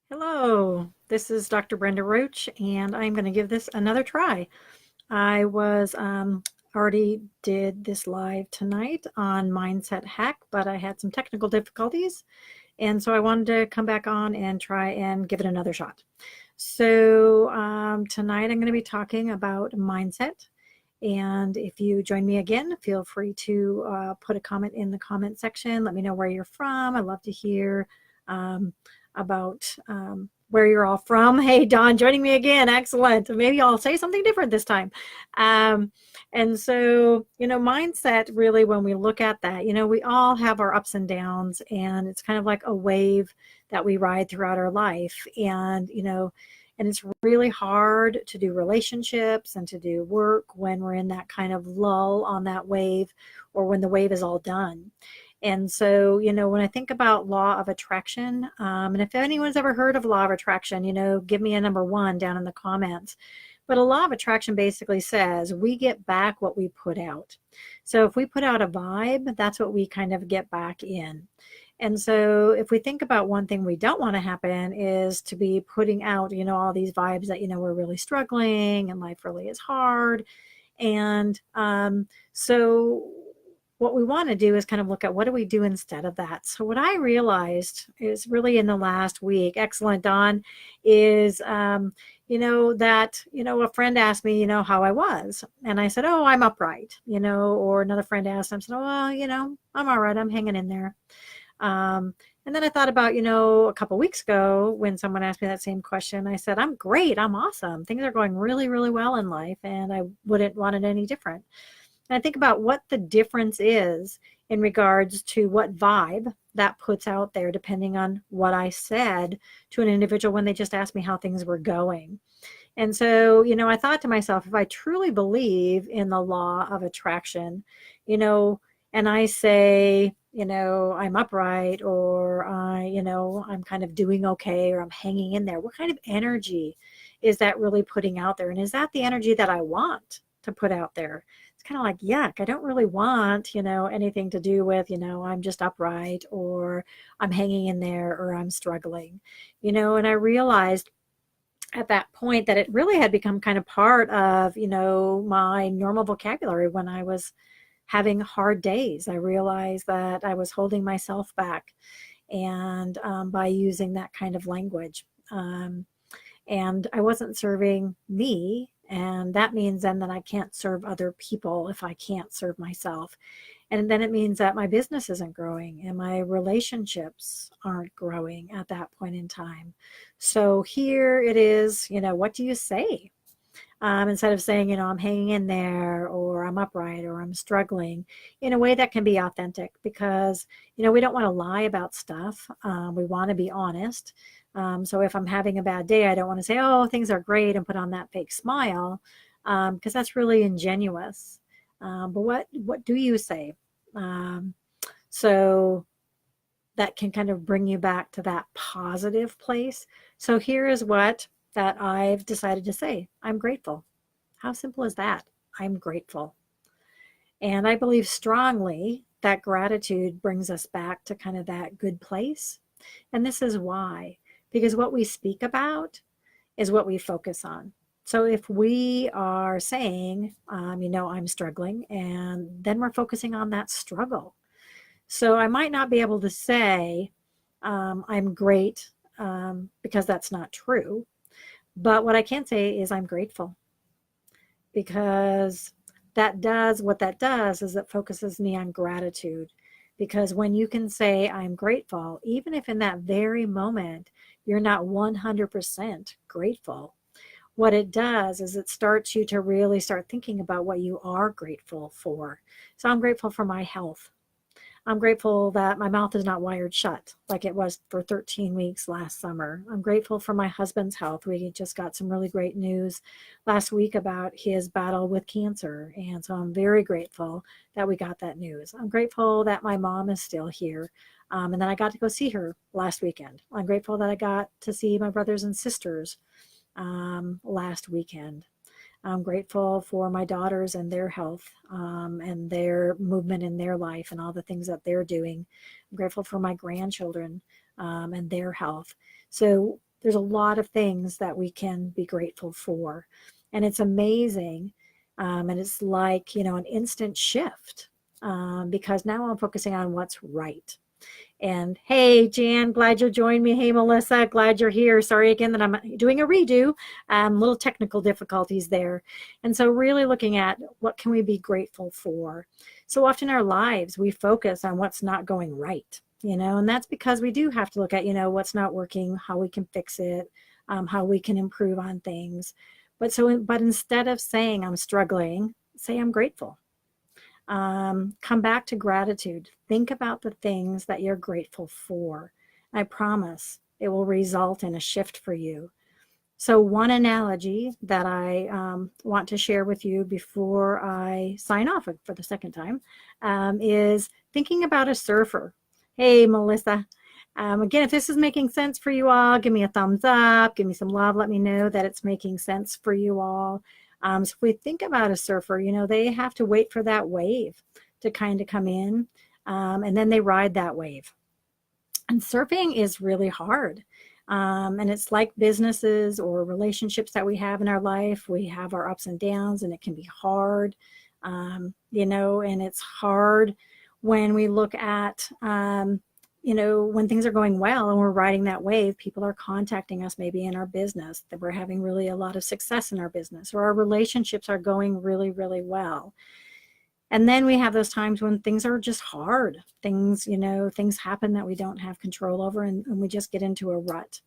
Hello, this is Dr. Brenda Roach, and I'm going to give this another try. I was already did this live tonight on Mindset Hack, but I had some technical difficulties, and so I wanted to come back on and try and give it another shot. So tonight I'm going to be talking about mindset. And if you join me again, feel free to put a comment in the comment section. Let me know where you're from. I'd love to hear um, about where you're all from. Hey, Don, joining me again. Excellent. Maybe I'll say something different this time. Um, and so, mindset really, when we look at that, we all have our ups and downs, and it's kind of like a wave that we ride throughout our life. And it's really hard to do relationships and to do work when we're in that kind of lull on that wave or when the wave is all done. And so, when I think about law of attraction, and if anyone's ever heard of law of attraction, give me a number one down in the comments. But a law of attraction basically says we get back what we put out. So if we put out a vibe, that's what we kind of get back in. And so if we think about one thing we don't want to happen is to be putting out, all these vibes that, we're really struggling and life really is hard. And so what we want to do is kind of look at what do we do instead of that. So what I realized is really in the last week, excellent, Don, is, a friend asked me, how I was. And I said, oh, I'm upright, or another friend asked, I said, oh, well, I'm all right. I'm hanging in there. And then I thought about, a couple weeks ago when someone asked me that same question, I said, I'm great. I'm awesome. Things are going really, really well in life, and I wouldn't want it any different. And I think about what the difference is in regards to what vibe that puts out there, depending on what I said to an individual when they just asked me how things were going. And so, I thought to myself, if I truly believe in the law of attraction, and I say, I'm upright, or I'm kind of doing okay, or I'm hanging in there, what kind of energy is that really putting out there? And is that the energy that I want to put out there? It's kind of like, yuck, I don't really want, anything to do with, I'm just upright, or I'm hanging in there, or I'm struggling, and I realized at that point that it really had become kind of part of, my normal vocabulary when I was having hard days. I realized that I was holding myself back, and by using that kind of language. And I wasn't serving me. And that means then that I can't serve other people if I can't serve myself. And then it means that my business isn't growing and my relationships aren't growing at that point in time. So here it is, what do you say? Instead of saying, I'm hanging in there, or I'm upright, or I'm struggling, in a way that can be authentic, because, we don't want to lie about stuff. We want to be honest. So if I'm having a bad day, I don't want to say, oh, things are great, and put on that fake smile, because that's really ingenuous. But what do you say? Um, so that can kind of bring you back to that positive place. So here is what that I've decided to say. I'm grateful. How simple is that? I'm grateful. And I believe strongly that gratitude brings us back to kind of that good place. And this is why, because what we speak about is what we focus on. So if we are saying, I'm struggling, and then we're focusing on that struggle. So I might not be able to say, I'm great, because that's not true. But what I can say is I'm grateful, because what that does is it focuses me on gratitude. Because when you can say I'm grateful, even if in that very moment you're not 100% grateful, what it does is it starts you to really start thinking about what you are grateful for. So I'm grateful for my health. I'm grateful that my mouth is not wired shut like it was for 13 weeks last summer. I'm grateful for my husband's health. We just got some really great news last week about his battle with cancer. And so I'm very grateful that we got that news. I'm grateful that my mom is still here. And then I got to go see her last weekend. I'm grateful that I got to see my brothers and sisters last weekend. I'm grateful for my daughters and their health, and their movement in their life and all the things that they're doing. I'm grateful for my grandchildren, and their health. So there's a lot of things that we can be grateful for. And it's amazing. And it's like, an instant shift, because now I'm focusing on what's right. And hey, Jan, glad you joined me. Hey, Melissa, glad you're here. Sorry again that I'm doing a redo. Little technical difficulties there. And so really looking at what can we be grateful for. So often in our lives, we focus on what's not going right, and that's because we do have to look at, what's not working, how we can fix it, how we can improve on things. But instead of saying I'm struggling, say I'm grateful. Come back to gratitude. Think about the things that you're grateful for. I promise it will result in a shift for you. So one analogy that I want to share with you before I sign off for the second time is thinking about a surfer. Hey, Melissa. Again, if this is making sense for you all, give me a thumbs up, give me some love, let me know that it's making sense for you all. So if we think about a surfer, they have to wait for that wave to kind of come in, and then they ride that wave. And surfing is really hard. And it's like businesses or relationships that we have in our life. We have our ups and downs, and it can be hard, and it's hard when we look at, when things are going well and we're riding that wave, people are contacting us maybe in our business, that we're having really a lot of success in our business, or our relationships are going really, really well. And then we have those times when things are just hard. Things happen that we don't have control over, and we just get into a rut.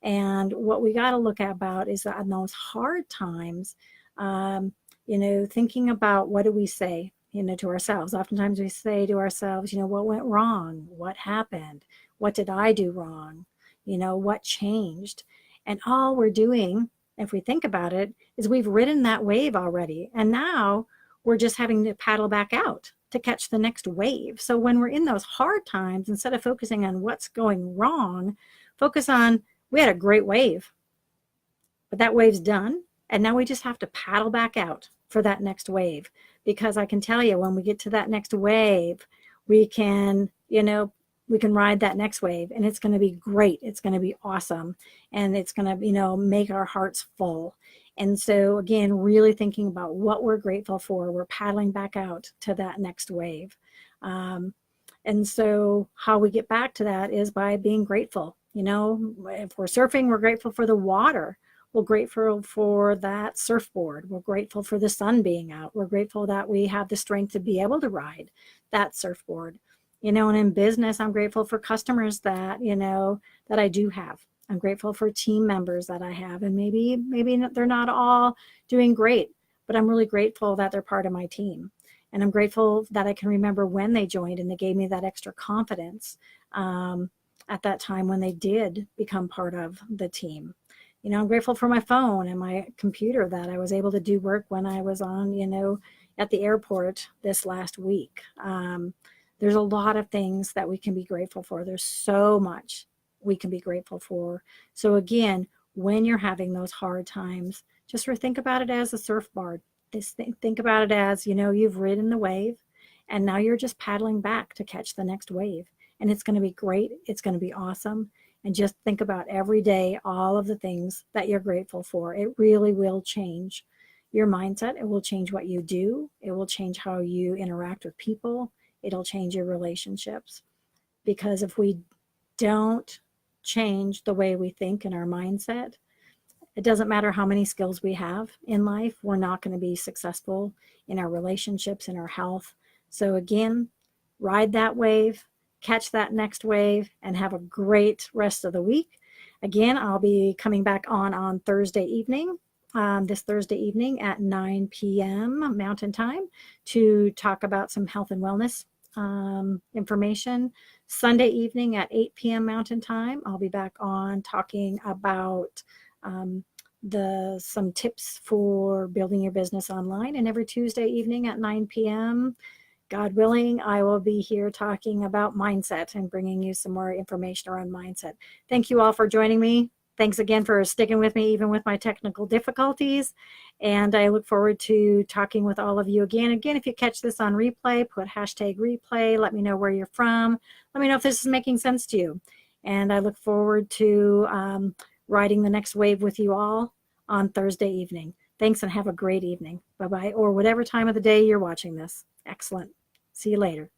And what we got to look at about is that in those hard times, thinking about what do we say, to ourselves. Oftentimes we say to ourselves, what went wrong? What happened? What did I do wrong? What changed? And all we're doing, if we think about it, is we've ridden that wave already. And now we're just having to paddle back out to catch the next wave. So when we're in those hard times, instead of focusing on what's going wrong, focus on, we had a great wave, but that wave's done. And now we just have to paddle back out for that next wave. Because I can tell you, when we get to that next wave, we can ride that next wave, and it's going to be great. It's going to be awesome. And it's going to, make our hearts full. And so again, really thinking about what we're grateful for, we're paddling back out to that next wave. And so how we get back to that is by being grateful. If we're surfing, we're grateful for the water. We're grateful for that surfboard. We're grateful for the sun being out. We're grateful that we have the strength to be able to ride that surfboard. And in business, I'm grateful for customers that, that I do have. I'm grateful for team members that I have, and maybe they're not all doing great, but I'm really grateful that they're part of my team. And I'm grateful that I can remember when they joined and they gave me that extra confidence at that time when they did become part of the team. I'm grateful for my phone and my computer that I was able to do work when I was on, at the airport this last week. There's a lot of things that we can be grateful for. There's so much we can be grateful for. So again, when you're having those hard times, just think about it as a surfboard. Think about it as, you've ridden the wave, and now you're just paddling back to catch the next wave. And it's going to be great. It's going to be awesome. And just think about every day, all of the things that you're grateful for. It really will change your mindset. It will change what you do. It will change how you interact with people. It'll change your relationships. Because if we don't change the way we think in our mindset, it doesn't matter how many skills we have in life, we're not going to be successful in our relationships, in our health. So again, ride that wave, catch that next wave, and have a great rest of the week. Again, I'll be coming back on Thursday evening, this Thursday evening at 9 p.m. Mountain Time, to talk about some health and wellness information. Sunday evening at 8 p.m. Mountain Time, I'll be back on talking about some tips for building your business online. And every Tuesday evening at 9 p.m., God willing, I will be here talking about mindset and bringing you some more information around mindset. Thank you all for joining me. Thanks again for sticking with me, even with my technical difficulties. And I look forward to talking with all of you again. Again, if you catch this on replay, put hashtag replay. Let me know where you're from. Let me know if this is making sense to you. And I look forward to riding the next wave with you all on Thursday evening. Thanks and have a great evening. Bye-bye, or whatever time of the day you're watching this. Excellent. See you later.